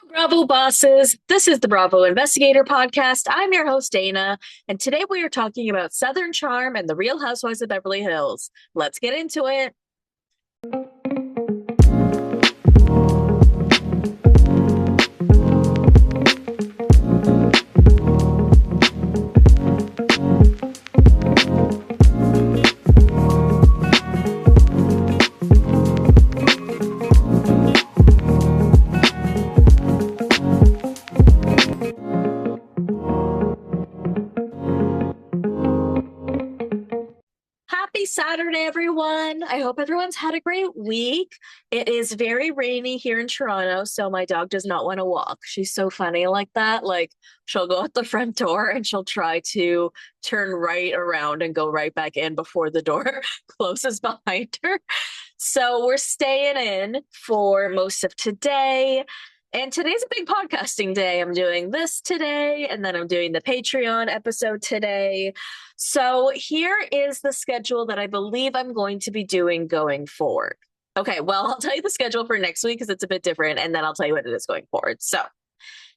Bravo bosses. This is the Bravo Investigator podcast. I'm your host, Dana, and today we are talking about Southern Charm and the Real Housewives of Beverly Hills. Let's get into it. Happy Saturday, everyone. I hope everyone's had a great week. It is very rainy here in Toronto, so my dog does not want to walk. She's so funny like that. Like, she'll go out the front door and she'll try to turn right around and go right back in before the door closes behind her. So we're staying in for most of today. And today's a big podcasting day. I'm doing this today, and then I'm doing the Patreon episode today. So here is the schedule that I believe I'm going to be doing going forward. Okay, well, I'll tell you the schedule for next week because it's a bit different, and then I'll tell you what it is going forward. So,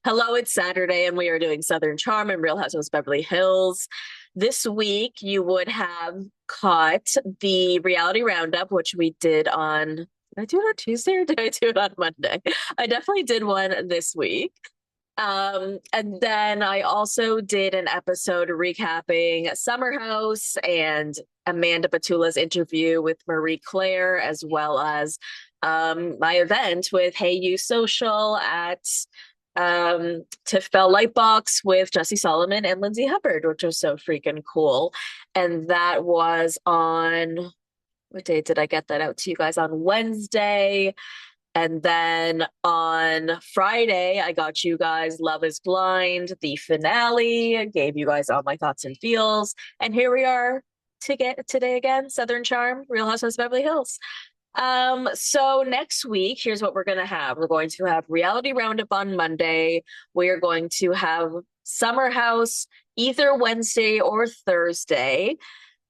hello, it's Saturday, and we are doing Southern Charm and Real Housewives of Beverly Hills. This week, you would have caught the reality roundup, which we did on. Did I do it on Tuesday or did I do it on Monday? I definitely did one this week. And then I also did an episode recapping Summer House and Amanda Batula's interview with Marie Claire, as well as my event with Hey You Social at Tiff Bell Lightbox with Jesse Solomon and Lindsay Hubbard, which was so freaking cool. And that was on what day did I get that out to you guys? On Wednesday. And then on Friday, I got you guys Love is Blind, the finale, gave you guys all my thoughts and feels. And here we are today again, Southern Charm, Real Housewives of Beverly Hills. So next week, here's what we're going to have. We're going to have Reality Roundup on Monday. We are going to have Summer House either Wednesday or Thursday.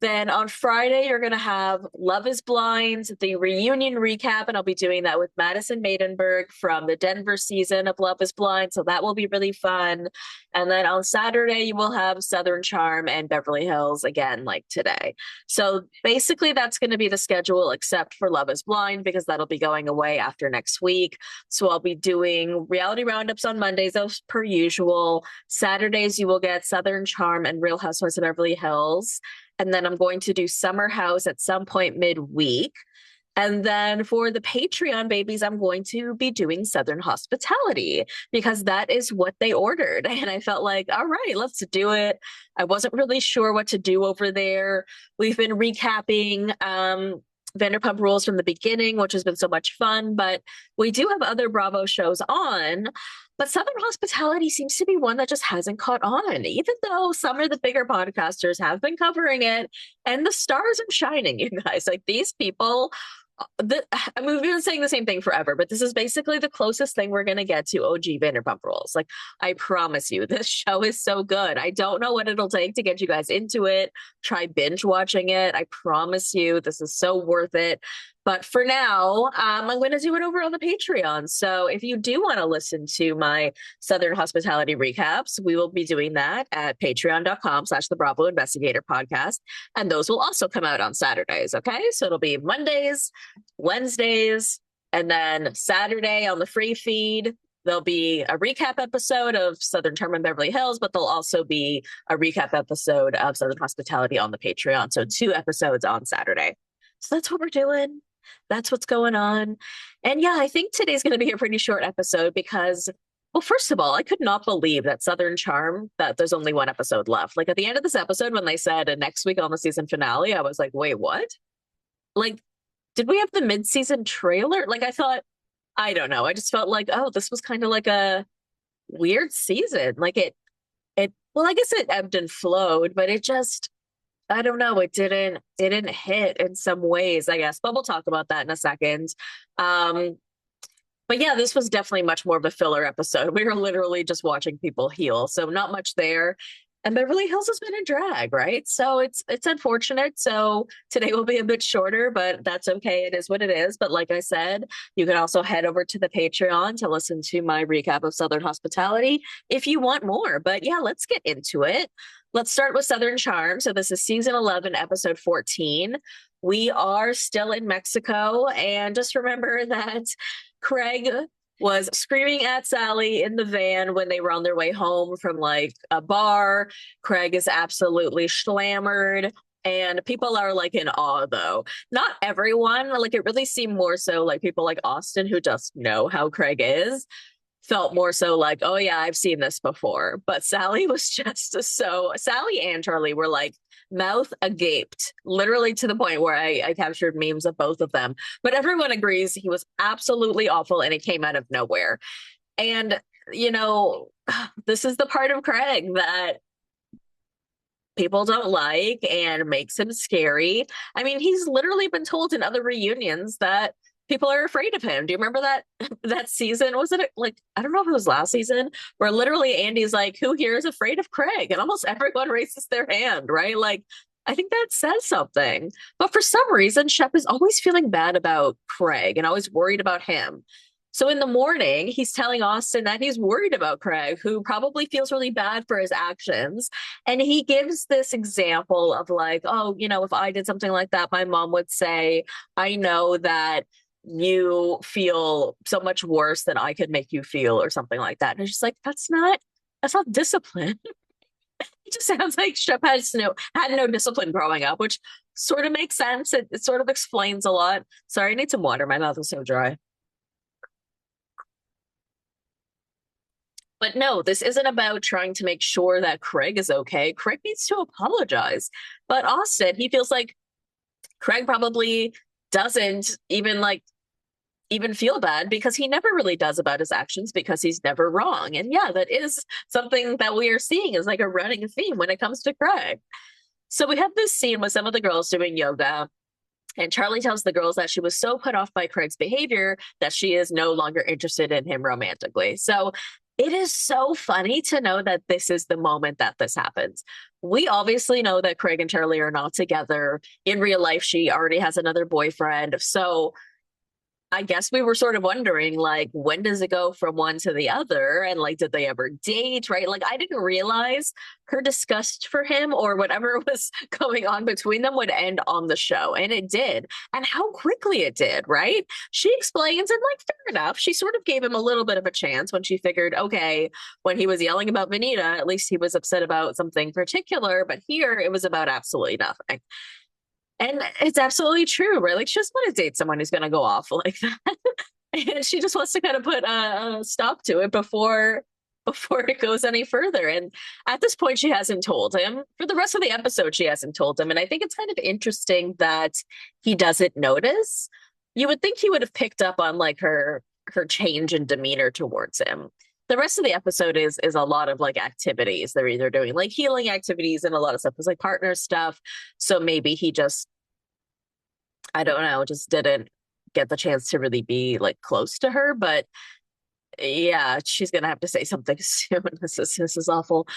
Then on Friday, you're going to have Love is Blind, the reunion recap, and I'll be doing that with Madison Maidenberg from the Denver season of Love is Blind. So that will be really fun. And then on Saturday, you will have Southern Charm and Beverly Hills again, like today. So basically, that's going to be the schedule, except for Love is Blind, because that'll be going away after next week. So I'll be doing reality roundups on Mondays, as per usual. Saturdays, you will get Southern Charm and Real Housewives of Beverly Hills. And then I'm going to do Summer House at some point midweek. And then for the Patreon babies, I'm going to be doing Southern Hospitality because that is what they ordered. And I felt like, all right, let's do it. I wasn't really sure what to do over there. We've been recapping Vanderpump Rules from the beginning, which has been so much fun. But we do have other Bravo shows on. But Southern Hospitality seems to be one that just hasn't caught on, even though some of the bigger podcasters have been covering it and the stars are shining, you guys. Like these people, I mean, we've been saying the same thing forever, but this is basically the closest thing we're going to get to OG Vanderpump Rules. Like, I promise you, this show is so good. I don't know what it'll take to get you guys into it. Try binge watching it. I promise you, this is so worth it. But for now, I'm going to do it over on the Patreon. So if you do want to listen to my Southern Hospitality recaps, we will be doing that at patreon.com/the Bravo Investigator podcast. And those will also come out on Saturdays. Okay. So it'll be Mondays, Wednesdays, and then Saturday on the free feed. There'll be a recap episode of Southern Charm and Beverly Hills, but there'll also be a recap episode of Southern Hospitality on the Patreon. So 2 episodes on Saturday. So that's what we're doing. That's what's going on. And yeah, I think today's going to be a pretty short episode because, well, first of all, I could not believe that Southern Charm, that there's only 1 episode left. Like at the end of this episode, when they said next week on the season finale, I was like, wait, what? Like, did we have the mid-season trailer? Like I thought, I don't know. I just felt like, oh, this was kind of like a weird season. Like well, I guess it ebbed and flowed, but it just, I don't know. It didn't hit in some ways, I guess, but we'll talk about that in a second. But yeah, this was definitely much more of a filler episode. We were literally just watching people heal. So not much there. And Beverly Hills has been a drag, right? So it's unfortunate. So today will be a bit shorter, but that's okay. It is what it is. But like I said, you can also head over to the Patreon to listen to my recap of Southern Hospitality if you want more. But yeah, let's get into it. Let's start with Southern Charm. So this is season 11, episode 14. We are still in Mexico. And just remember that Craig was screaming at Sally in the van when they were on their way home from like a bar. Craig is absolutely schlammered. And people are like in awe, though. Not everyone, like it really seemed more so like people like Austin who just know how Craig is felt more so like, oh yeah, I've seen this before. But Sally was just so, Sally and Charlie were like mouth agaped, literally to the point where I captured memes of both of them. But everyone agrees he was absolutely awful and it came out of nowhere. And, you know, this is the part of Craig that people don't like and makes him scary. I mean, he's literally been told in other reunions that people are afraid of him. Do you remember that season? Was it like, I don't know if it was last season, where literally Andy's like, who here is afraid of Craig? And almost everyone raises their hand, right? Like, I think that says something. But for some reason, Shep is always feeling bad about Craig and always worried about him. So in the morning, he's telling Austin that he's worried about Craig, who probably feels really bad for his actions. And he gives this example of like, oh, you know, if I did something like that, my mom would say, I know that you feel so much worse than I could make you feel, or something like that. And it's just like, that's not discipline. It just sounds like Shep had no discipline growing up, which sort of makes sense. It sort of explains a lot. Sorry, I need some water. My mouth is so dry. But no, this isn't about trying to make sure that Craig is okay. Craig needs to apologize. But Austin, he feels like Craig probably doesn't even feel bad because he never really does about his actions because he's never wrong. And yeah, that is something that we are seeing is like a running theme when it comes to Craig. So we have this scene with some of the girls doing yoga. And Charlie tells the girls that she was so put off by Craig's behavior that she is no longer interested in him romantically. So it is so funny to know that this is the moment that this happens. We obviously know that Craig and Charlie are not together. In real life, she already has another boyfriend. So I guess we were sort of wondering, like, when does it go from one to the other? And like, did they ever date? Right? Like, I didn't realize her disgust for him or whatever was going on between them would end on the show. And it did. And how quickly it did, right? She explains, and like, fair enough. She sort of gave him a little bit of a chance when she figured, okay, when he was yelling about Vanita, at least he was upset about something particular. But here it was about absolutely nothing. And it's absolutely true, right? Like she doesn't want to date someone who's going to go off like that. And she just wants to kind of put a stop to it before it goes any further. And at this point, she hasn't told him. For the rest of the episode, she hasn't told him. And I think it's kind of interesting that he doesn't notice. You would think he would have picked up on like her change in demeanor towards him. The rest of the episode is a lot of like activities. They're either doing like healing activities and a lot of stuff is like partner stuff. So maybe he just, I don't know, just didn't get the chance to really be like close to her. But yeah, she's gonna have to say something soon. This is awful.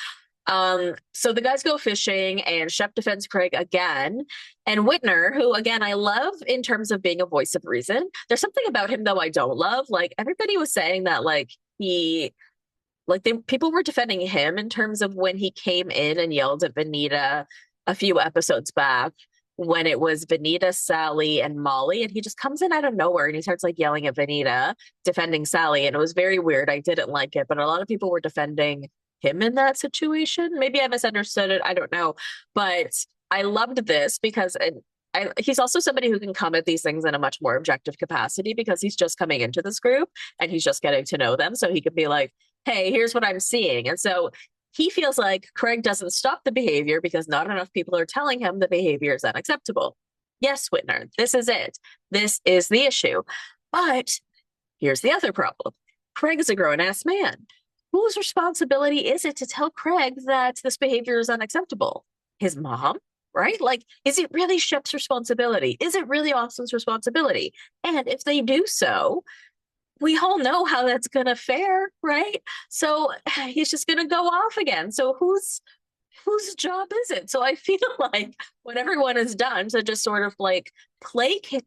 So the guys go fishing and Shep defends Craig again. And Whitner, who again I love in terms of being a voice of reason. There's something about him though I don't love. Like everybody was saying that like people were defending him in terms of when he came in and yelled at Vanita a few episodes back when it was Vanita, Sally, and Molly. And he just comes in out of nowhere and he starts like yelling at Vanita, defending Sally. And it was very weird. I didn't like it, but a lot of people were defending him in that situation. Maybe I misunderstood it. I don't know. But I loved this because he's also somebody who can come at these things in a much more objective capacity because he's just coming into this group and he's just getting to know them. So he could be like, hey, here's what I'm seeing. And so he feels like Craig doesn't stop the behavior because not enough people are telling him the behavior is unacceptable. Yes, Whitner, this is it. This is the issue. But here's the other problem. Craig is a grown-ass man. Whose responsibility is it to tell Craig that this behavior is unacceptable? His mom? Right? Like, is it really Shep's responsibility? Is it really Austin's responsibility? And if they do so, we all know how that's going to fare, right? So he's just going to go off again. So whose job is it? So I feel like what everyone has done to just sort of like placate,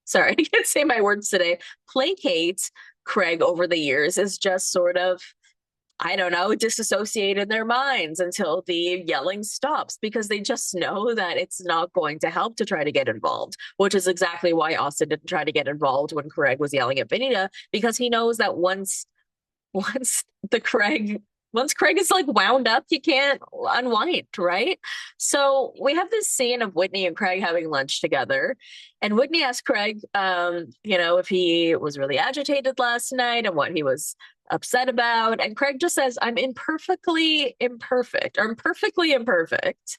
sorry, I can't say my words today, placate Craig over the years is just sort of, I don't know, disassociate in their minds until the yelling stops because they just know that it's not going to help to try to get involved, which is exactly why Austin didn't try to get involved when Craig was yelling at Benita, because he knows that once the Craig once Craig is like wound up, you can't unwind, right? So we have this scene of Whitney and Craig having lunch together, and Whitney asked Craig, if he was really agitated last night and what he was upset about, and Craig just says, "I'm imperfectly imperfect, or I'm perfectly imperfect,"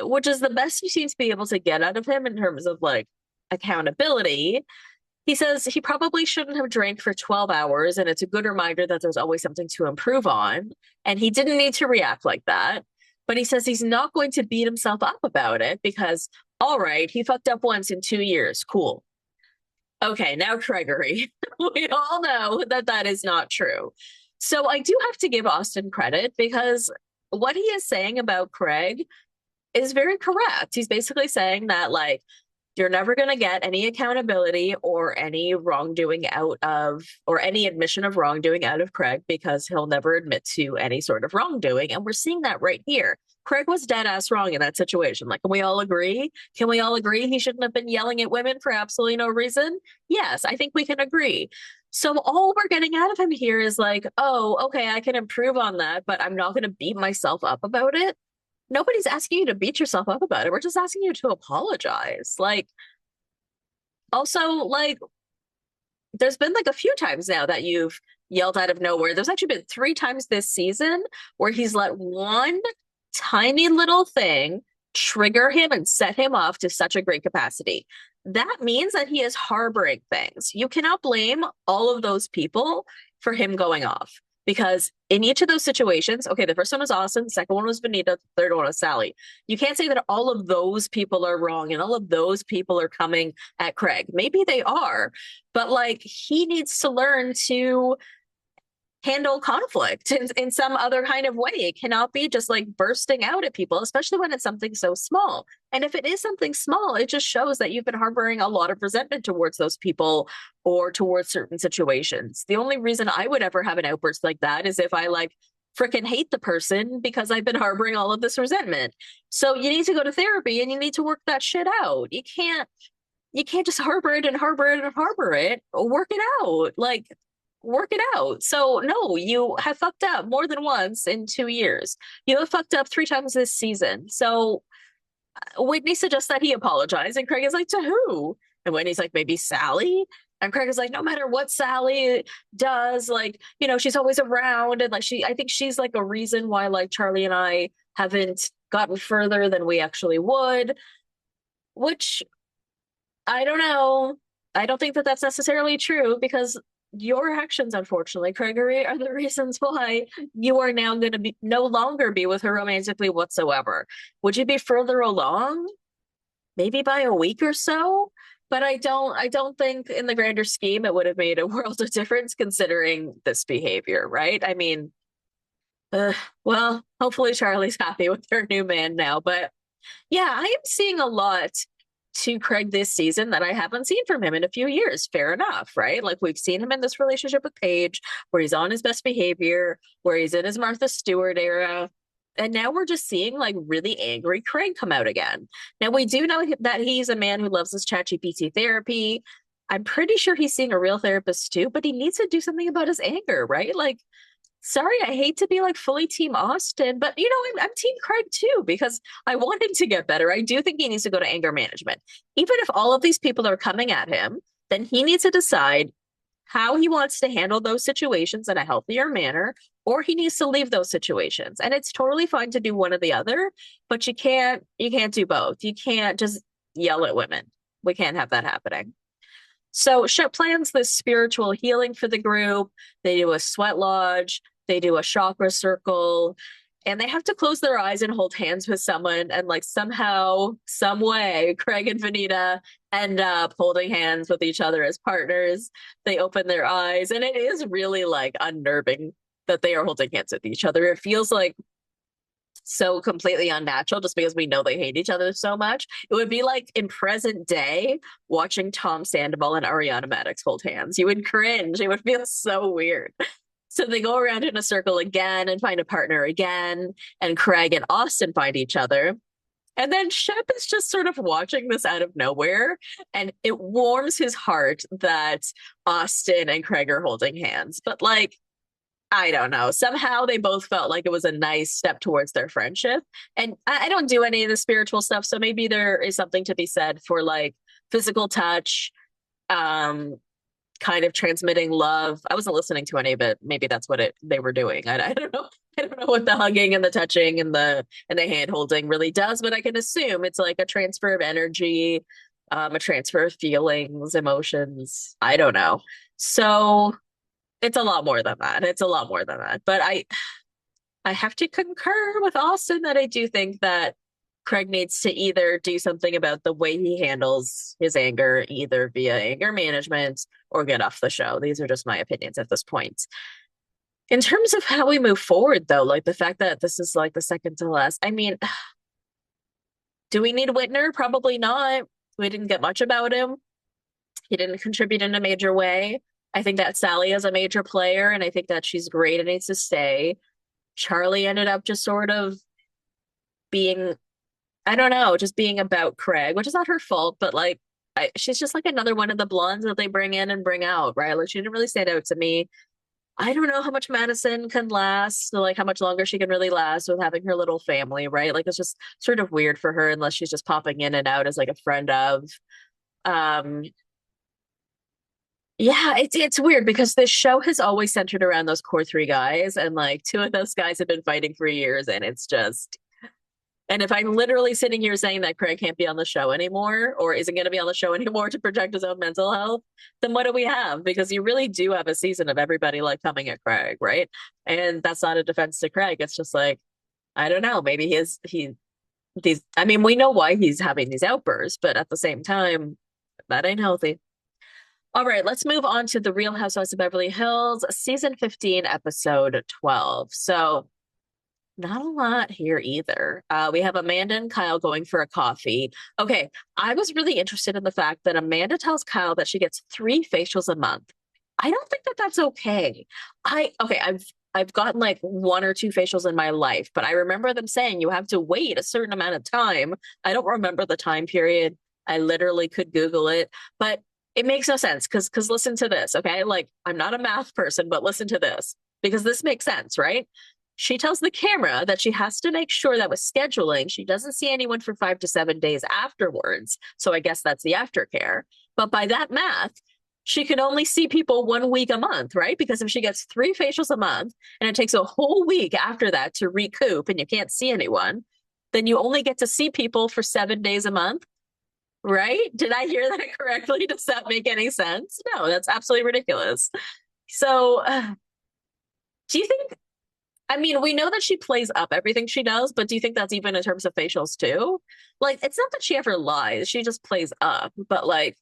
which is the best he seems to be able to get out of him in terms of like accountability. He says he probably shouldn't have drank for 12 hours, and it's a good reminder that there's always something to improve on. And he didn't need to react like that. But he says he's not going to beat himself up about it because, all right, he fucked up once in 2 years. Cool. Okay, now Gregory. We all know that that is not true. So I do have to give Austin credit because what he is saying about Craig is very correct. He's basically saying that, like, you're never going to get any accountability or any wrongdoing out of, or any admission of wrongdoing out of Craig because he'll never admit to any sort of wrongdoing. And we're seeing that right here. Craig was dead ass wrong in that situation. Like, can we all agree? Can we all agree he shouldn't have been yelling at women for absolutely no reason? Yes, I think we can agree. So all we're getting out of him here is like, oh, okay, I can improve on that, but I'm not going to beat myself up about it. Nobody's asking you to beat yourself up about it. We're just asking you to apologize. Like, also, like, there's been like a few times now that you've yelled out of nowhere. There's actually been 3 times this season where he's let one tiny little thing trigger him and set him off to such a great capacity. That means that he is harboring things. You cannot blame all of those people for him going off. Because in each of those situations, okay, the first one was Austin, the second one was Benita, the third one was Sally. You can't say that all of those people are wrong and all of those people are coming at Craig. Maybe they are, but like he needs to learn to handle conflict in some other kind of way. It cannot be just like bursting out at people, especially when it's something so small. And if it is something small, it just shows that you've been harboring a lot of resentment towards those people or towards certain situations. The only reason I would ever have an outburst like that is if I like freaking hate the person because I've been harboring all of this resentment. So you need to go to therapy and you need to work that shit out. You can't just harbor it and harbor it and harbor it. Work it out. Like work it out. So no, you have fucked up more than once in 2 years. You have fucked up 3 times this season. So Whitney suggests that he apologize, and Craig is like, to who? And Whitney's like, maybe Sally. And Craig is like, no matter what Sally does, like, she's always around. And like, I think she's like a reason why like Charlie and I haven't gotten further than we actually would, which I don't know. I don't think that that's necessarily true because your actions, unfortunately, Gregory, are the reasons why you are now going to be no longer be with her romantically whatsoever. Would you be further along? Maybe by a week or so, but I don't think in the grander scheme it would have made a world of difference considering this behavior, right? I mean, uh, well, hopefully Charlie's happy with her new man now, but yeah, I am seeing a lot to Craig this season that I haven't seen from him in a few years. Fair enough, right? Like we've seen him in this relationship with Paige, where he's on his best behavior, where he's in his Martha Stewart era. And now we're just seeing like really angry Craig come out again. Now we do know that he's a man who loves his ChatGPT therapy. I'm pretty sure he's seeing a real therapist too, but he needs to do something about his anger, right? Like sorry, I hate to be like fully team Austin, but I'm team Craig too because I want him to get better. I do think he needs to go to anger management. Even if all of these people are coming at him, then he needs to decide how he wants to handle those situations in a healthier manner, or he needs to leave those situations. And it's totally fine to do one or the other, but you can't do both. You can't just yell at women. We can't have that happening. So Shep plans this spiritual healing for the group. They do a sweat lodge. They do a chakra circle, and they have to close their eyes and hold hands with someone. And like somehow, some way, Craig and Vanita end up holding hands with each other as partners. They open their eyes, and it is really like unnerving that they are holding hands with each other. It feels like so completely unnatural just because we know they hate each other so much. It would be like in present day watching Tom Sandoval and Ariana Madix hold hands. You would cringe. It would feel so weird. So they go around in a circle again and find a partner again, and Craig and Austin find each other. And then Shep is just sort of watching this out of nowhere, and it warms his heart that Austin and Craig are holding hands. But like, I don't know. Somehow they both felt like it was a nice step towards their friendship. And I don't do any of the spiritual stuff, so maybe there is something to be said for like physical touch, um, kind of transmitting love. I wasn't listening to any of it. Maybe that's what they were doing. I don't know. I don't know what the hugging and the touching and the hand holding really does, but I can assume it's like a transfer of energy, a transfer of feelings, emotions. I don't know. So it's a lot more than that. It's a lot more than that. But I have to concur with Austin that I do think that Craig needs to either do something about the way he handles his anger, either via anger management or get off the show. These are just my opinions at this point. In terms of how we move forward, though, like the fact that this is like the second to last, I mean, do we need Whitner? Probably not. We didn't get much about him. He didn't contribute in a major way. I think that Sally is a major player, and I think that she's great and needs to stay. Charlie ended up just sort of being, I don't know, just being about Craig, which is not her fault, but like, she's just like another one of the blondes that they bring in and bring out, right? Like, she didn't really stand out to me. I don't know how much Madison can last, like how much longer she can really last with having her little family, right? Like, it's just sort of weird for her unless she's just popping in and out as like a friend of. Um, Yeah, it's weird because this show has always centered around those core three guys, and like two of those guys have been fighting for years, and it's just. And if I'm literally sitting here saying that Craig can't be on the show anymore, or isn't going to be on the show anymore to protect his own mental health, then what do we have? Because you really do have a season of everybody like coming at Craig, right? And that's not a defense to Craig. It's just like, I don't know, maybe he these. I mean, we know why he's having these outbursts, but at the same time, that ain't healthy. All right, let's move on to The Real Housewives of Beverly Hills, season 15, episode 12. So, not a lot here either. We have Amanda and Kyle going for a coffee. Okay, I was really interested in the fact that Amanda tells Kyle that she gets 3 facials a month. I don't think that that's okay. I've gotten like 1 or 2 facials in my life, but I remember them saying you have to wait a certain amount of time. I don't remember the time period. I literally could Google it, but it makes no sense because listen to this, okay? Like, I'm not a math person, but listen to this because this makes sense, right? She tells the camera that she has to make sure that with scheduling, she doesn't see anyone for 5 to 7 days afterwards. So I guess that's the aftercare. But by that math, she can only see people 1 week a month, right? Because if she gets 3 facials a month and it takes a whole week after that to recoup and you can't see anyone, then you only get to see people for 7 days a month, right? Did I hear that correctly? Does that make any sense? No, that's absolutely ridiculous. So, do you think I mean, we know that she plays up everything she does, but do you think that's even in terms of facials too? Like, it's not that she ever lies, she just plays up. But like,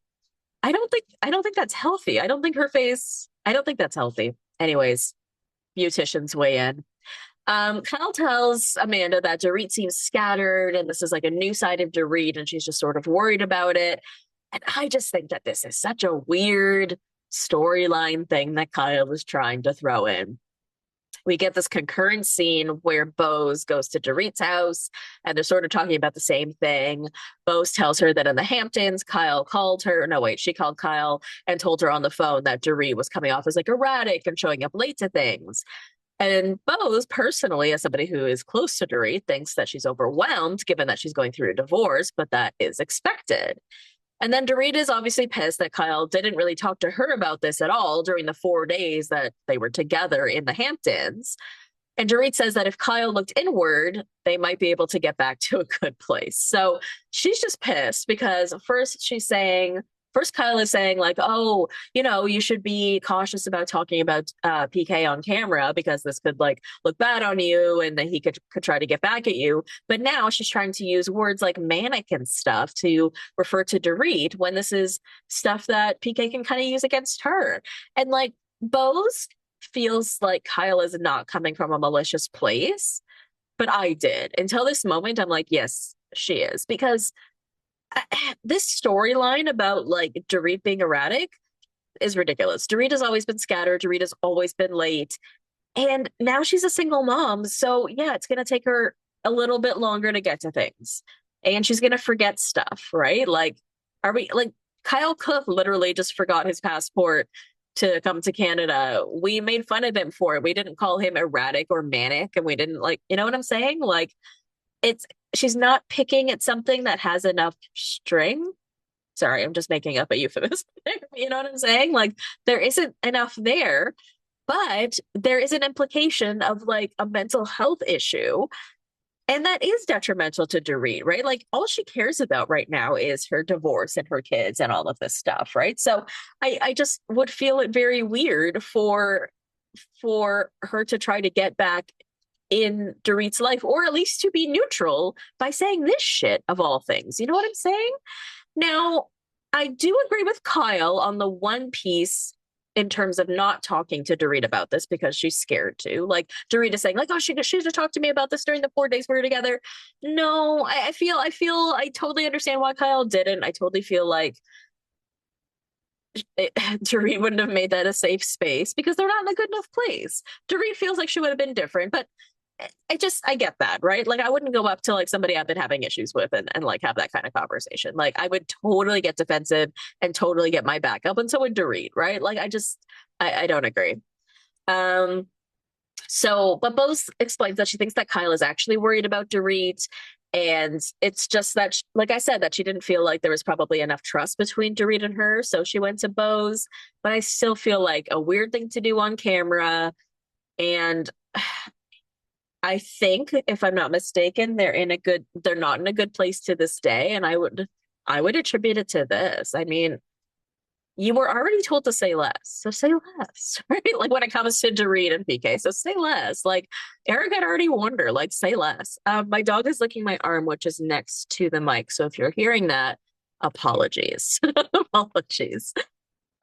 I don't think that's healthy. I don't think that's healthy. Anyways, beauticians weigh in. Kyle tells Amanda that Dorit seems scattered and this is like a new side of Dorit and she's just sort of worried about it. And I just think that this is such a weird storyline thing that Kyle is trying to throw in. We get this concurrent scene where Bose goes to Dorit's house and they're sort of talking about the same thing. Bose tells her that in the Hamptons, Kyle called her. No, wait, she called Kyle and told her on the phone that Dorit was coming off as like erratic and showing up late to things. And Bose, personally, as somebody who is close to Dorit, thinks that she's overwhelmed given that she's going through a divorce, but that is expected. And then Dorit is obviously pissed that Kyle didn't really talk to her about this at all during the 4 days that they were together in the Hamptons. And Dorit says that if Kyle looked inward, they might be able to get back to a good place. So she's just pissed because first Kyle is saying like, oh, you should be cautious about talking about PK on camera because this could like look bad on you and then he could try to get back at you. But now she's trying to use words like mannequin stuff to refer to Dorit when this is stuff that PK can kind of use against her. And like Bose feels like Kyle is not coming from a malicious place, but I did. Until this moment, I'm like, yes, she is. Because this storyline about like Dorit being erratic is ridiculous. Dorit has always been scattered. Dorit has always been late. And now she's a single mom. So yeah, it's going to take her a little bit longer to get to things. And she's going to forget stuff, right? Like, are we like Kyle Cook literally just forgot his passport to come to Canada. We made fun of him for it. We didn't call him erratic or manic. And we didn't like, you know what I'm saying? Like, it's she's not picking at something that has enough string. Sorry, I'm just making up a euphemism. You know what I'm saying? Like, there isn't enough there, but there is an implication of like a mental health issue. And that is detrimental to Dorit, right? Like all she cares about right now is her divorce and her kids and all of this stuff, right? So I just would feel it very weird for her to try to get back in Dorit's life, or at least to be neutral by saying this shit of all things. You know what I'm saying? Now, I do agree with Kyle on the one piece in terms of not talking to Dorit about this because she's scared to. Like Dorit is saying, like, oh, she should have talked to me about this during the 4 days we were together. No, I totally understand why Kyle didn't. I totally feel like Dorit wouldn't have made that a safe space because they're not in a good enough place. Dorit feels like she would have been different, but I get that, right? Like I wouldn't go up to like somebody I've been having issues with and like have that kind of conversation. Like I would totally get defensive and totally get my back up, and so would Dorit, right? Like I don't agree. Um but Bose explains that she thinks that Kyle is actually worried about Dorit. And it's just that, like I said, that she didn't feel like there was probably enough trust between Dorit and her. So she went to Bose. But I still feel like a weird thing to do on camera. And I think, if I'm not mistaken, they're not in a good place to this day. And I would attribute it to this. I mean, you were already told to say less, so say less, right? Like when it comes to Dorit and PK, so say less. Like Eric had already warned her, like say less. My dog is licking my arm, which is next to the mic. So if you're hearing that, apologies. Apologies.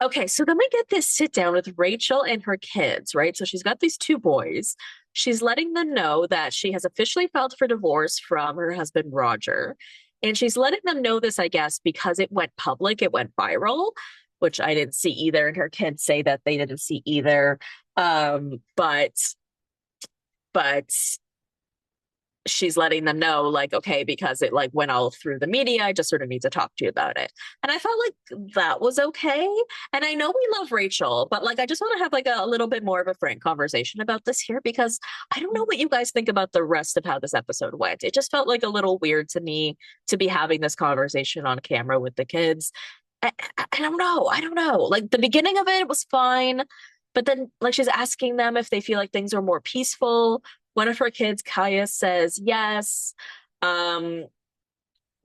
Okay, so then we get this sit down with Rachel and her kids, right? So she's got these two boys. She's letting them know that she has officially filed for divorce from her husband, Roger. And she's letting them know this, I guess, because it went public, it went viral, which I didn't see either. And her kids say that they didn't see either. But she's letting them know, like, okay, because it like went all through the media, I just sort of need to talk to you about it. And I felt like that was okay. And I know we love Rachel, but like I just want to have like a little bit more of a frank conversation about this here because I don't know what you guys think about the rest of how this episode went. It just felt like a little weird to me to be having this conversation on camera with the kids. I don't know. I don't know. Like the beginning of it was fine, but then like she's asking them if they feel like things are more peaceful. One of her kids, Kaya, says yes. Um,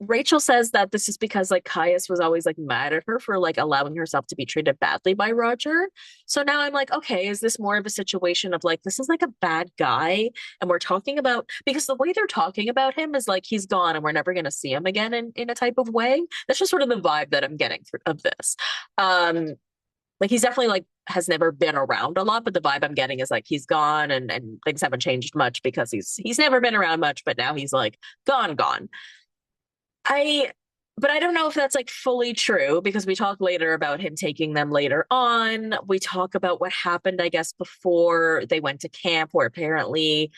Rachel says that this is because like Caius was always like mad at her for like allowing herself to be treated badly by Roger. So now I'm like, okay, is this more of a situation of like this is like a bad guy and we're talking about because the way they're talking about him is like he's gone and we're never gonna see him again in a type of way. That's just sort of the vibe that I'm getting of this. Like he's definitely like has never been around a lot, but the vibe I'm getting is like he's gone and things haven't changed much because he's never been around much, but now he's like gone. I but I don't know if that's like fully true because we talk later about him taking them later on. We talk about what happened, I guess, before they went to camp, where apparently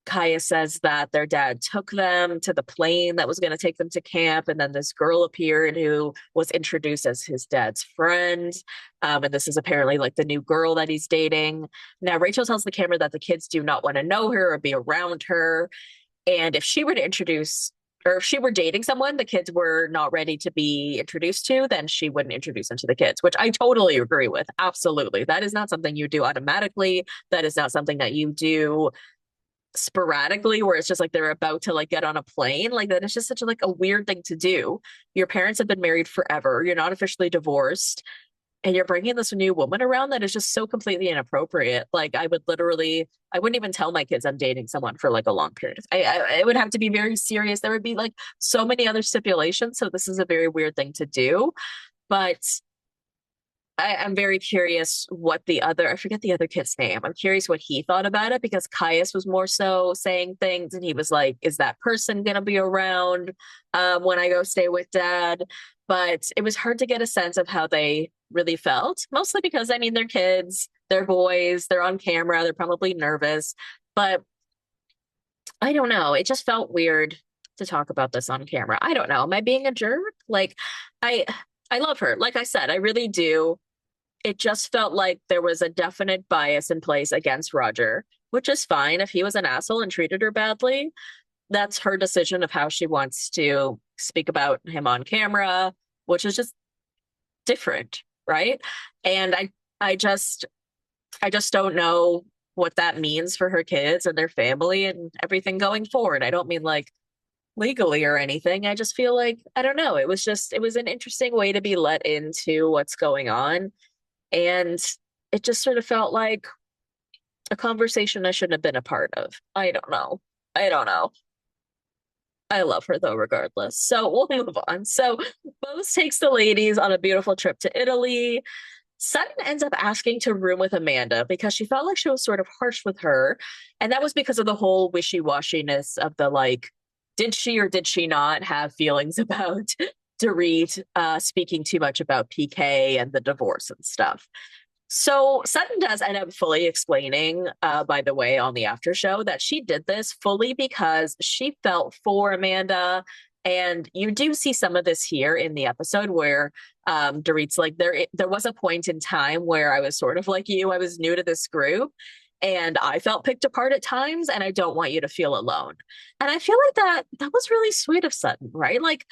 Kaya says that their dad took them to the plane that was going to take them to camp. And then this girl appeared who was introduced as his dad's friend. And this is apparently like the new girl that he's dating. Now, Rachel tells the camera that the kids do not want to know her or be around her. And if she were to introduce or if she were dating someone the kids were not ready to be introduced to, then she wouldn't introduce them to the kids, which I totally agree with. Absolutely. That is not something you do automatically. That is not something that you do sporadically where it's just like they're about to like get on a plane. Like that is just such a like a weird thing to do. Your parents have been married forever. You're not officially divorced. And you're bringing this new woman around that is just so completely inappropriate. Like I wouldn't even tell my kids I'm dating someone for like a long period. It would have to be very serious. There would be like so many other stipulations. So this is a very weird thing to do. But I'm very curious what I forget the other kid's name. I'm curious what he thought about it because Caius was more so saying things and he was like, is that person going to be around when I go stay with dad? But it was hard to get a sense of how they really felt, mostly because, I mean, they're kids, they're boys, they're on camera, they're probably nervous. But I don't know. It just felt weird to talk about this on camera. I don't know. Am I being a jerk? Like, I. I love her. Like I said, I really do. It just felt like there was a definite bias in place against Roger, which is fine. If he was an asshole and treated her badly, that's her decision of how she wants to speak about him on camera, which is just different, right? And I just I just don't know what that means for her kids and their family and everything going forward. I don't mean like legally or anything. I just feel like I don't know. It was an interesting way to be let into what's going on. And it just sort of felt like a conversation I shouldn't have been a part of. I don't know. I don't know. I love her though, regardless. So we'll move on. So Bose takes the ladies on a beautiful trip to Italy. Sutton ends up asking to room with Amanda because she felt like she was sort of harsh with her. And that was because of the whole wishy-washiness of the like, did she or did she not have feelings about Dorit speaking too much about PK and the divorce and stuff. So Sutton does end up fully explaining, by the way, on the after show that she did this fully because she felt for Amanda. And you do see some of this here in the episode where Dorit's like, there was a point in time where I was sort of like you, I was new to this group. And I felt picked apart at times, and I don't want you to feel alone. And I feel like that was really sweet of Sutton, right? Like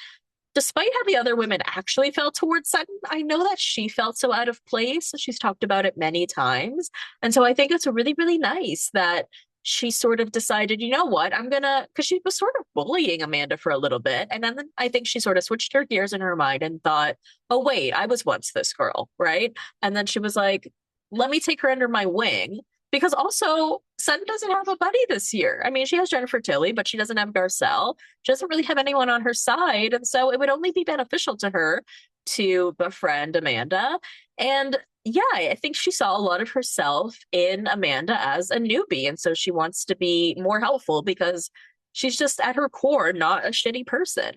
despite how the other women actually felt towards Sutton, I know that she felt so out of place. She's talked about it many times. And so I think it's really, really nice that she sort of decided, you know what, because she was sort of bullying Amanda for a little bit. And then I think she sort of switched her gears in her mind and thought, oh, wait, I was once this girl, right? And then she was like, let me take her under my wing. Because also, Sutton doesn't have a buddy this year. I mean, she has Jennifer Tilly, but she doesn't have Garcelle. She doesn't really have anyone on her side. And so it would only be beneficial to her to befriend Amanda. And yeah, I think she saw a lot of herself in Amanda as a newbie. And so she wants to be more helpful because she's just at her core not a shitty person.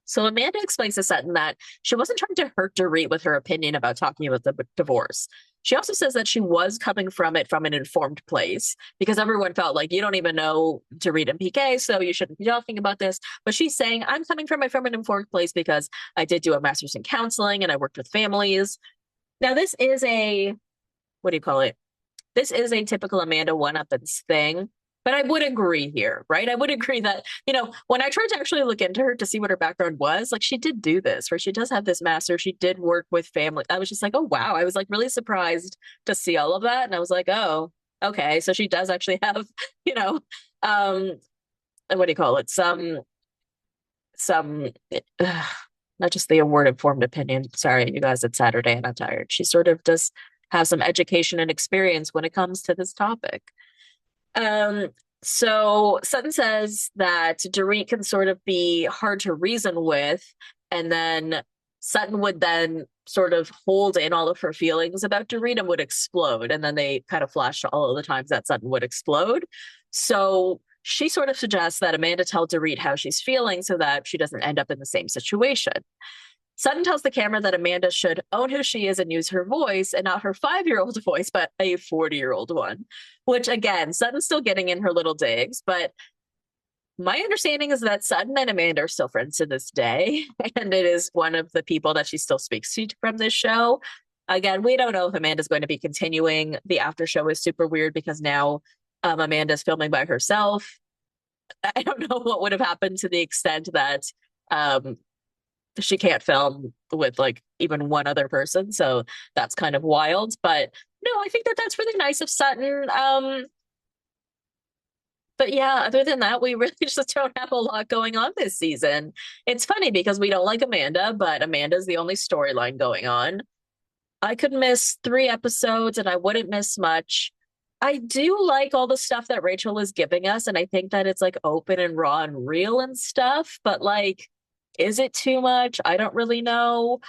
So Amanda explains to Sutton that she wasn't trying to hurt Dorit with her opinion about talking about the divorce. She also says that she was coming from it from an informed place because everyone felt like you don't even know Dorit and PK, so you shouldn't be talking about this. But she's saying, I'm coming from it from an informed place because I did do a master's in counseling and I worked with families. Now, this is what do you call it? This is a typical Amanda one-uppance thing. But I would agree here, right? I would agree that, when I tried to actually look into her to see what her background was, like she did do this, where she does have this master. She did work with family. I was just like, oh, wow. I was like really surprised to see all of that. And I was like, oh, okay. So she does actually have, you know, what do you call it? Some, not just the award informed opinion. Sorry, you guys, it's Saturday and I'm tired. She sort of does have some education and experience when it comes to this topic. So Sutton says that Dorit can sort of be hard to reason with, and then Sutton would then sort of hold in all of her feelings about Dorit and would explode. And then they kind of flash to all of the times that Sutton would explode. So she sort of suggests that Amanda tell Dorit how she's feeling so that she doesn't end up in the same situation. Sutton tells the camera that Amanda should own who she is and use her voice and not her 5-year-old voice, but a 40-year-old one, which again, Sutton's still getting in her little digs, but my understanding is that Sutton and Amanda are still friends to this day. And it is one of the people that she still speaks to from this show. Again, we don't know if Amanda's going to be continuing. The after show is super weird because now Amanda's filming by herself. I don't know what would have happened to the extent that she can't film with like even one other person. So that's kind of wild. But no, I think that that's really nice of Sutton. But yeah, other than that, we really just don't have a lot going on this season. It's funny because we don't like Amanda, but Amanda's the only storyline going on. I could miss 3 episodes and I wouldn't miss much. I do like all the stuff that Rachel is giving us, and I think that it's like open and raw and real and stuff, but like, is it too much? I don't really know.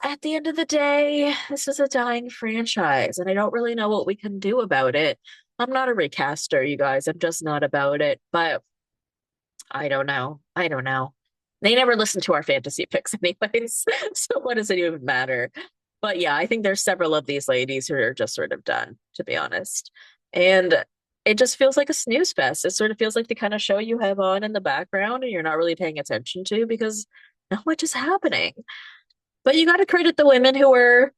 at the end of the day, this is a dying franchise, and I don't really know what we can do about it. I'm not a recaster, you guys. I'm just not about it. But I don't know. I don't know. They never listen to our fantasy picks anyways. So what does it even matter? But yeah, I think there's several of these ladies who are just sort of done, to be honest. And it just feels like a snooze fest. It sort of feels like the kind of show you have on in the background and you're not really paying attention to because not much is happening. But you got to credit the women who are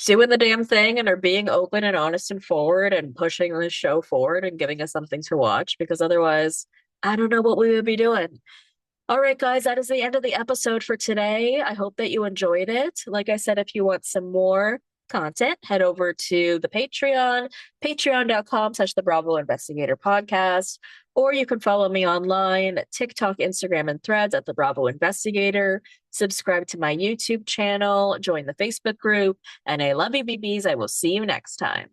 doing the damn thing and are being open and honest and forward and pushing this show forward and giving us something to watch because otherwise, I don't know what we would be doing. All right, guys, that is the end of the episode for today. I hope that you enjoyed it. Like I said, if you want some more content, head over to the Patreon, patreon.com/the Bravo Investigator podcast, or you can follow me online, TikTok, Instagram, and Threads at the Bravo Investigator. Subscribe to my YouTube channel, join the Facebook group, and I love you, BBs. I will see you next time.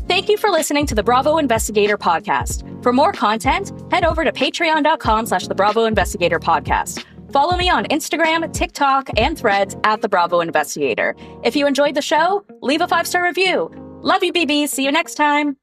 Thank you for listening to the Bravo Investigator podcast. For more content, head over to patreon.com/the Bravo Investigator podcast. Follow me on Instagram, TikTok, and Threads at the Bravo Investigator. If you enjoyed the show, leave a 5-star review. Love you, BBs. See you next time.